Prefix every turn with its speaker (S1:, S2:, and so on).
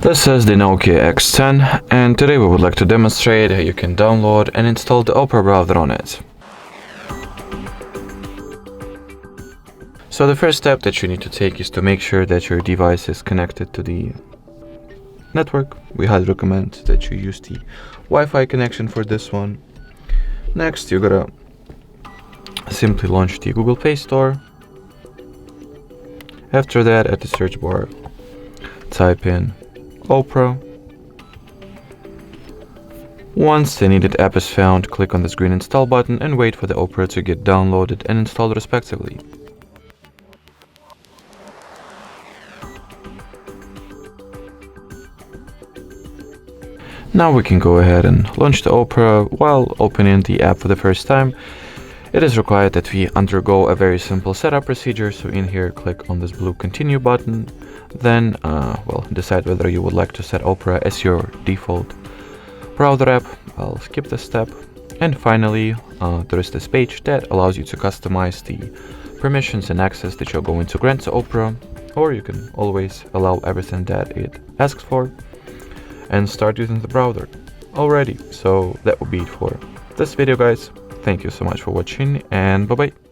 S1: This is the Nokia X10, and today we would like to demonstrate how you can download and install the Opera browser on it. So the first step that you need to take is to make sure that your device is connected to the network. We highly recommend that you use the Wi-Fi connection for this one. Next, you gotta simply launch the Google Play Store. After that, at the search bar, type in Opera. Once the needed app is found, click on this green install button and wait for the Opera to get downloaded and installed respectively. Now we can go ahead and launch the Opera. While opening the app for the first time, it is required that we undergo a very simple setup procedure. So in here, click on this blue continue button, then decide whether you would like to set Opera as your default browser app. I'll skip this step. And finally, there is this page that allows you to customize the permissions and access that you're going to grant to Opera, or you can always allow everything that it asks for and start using the browser. Alrighty, so that would be it for this video, guys. Thank you so much for watching, and bye bye.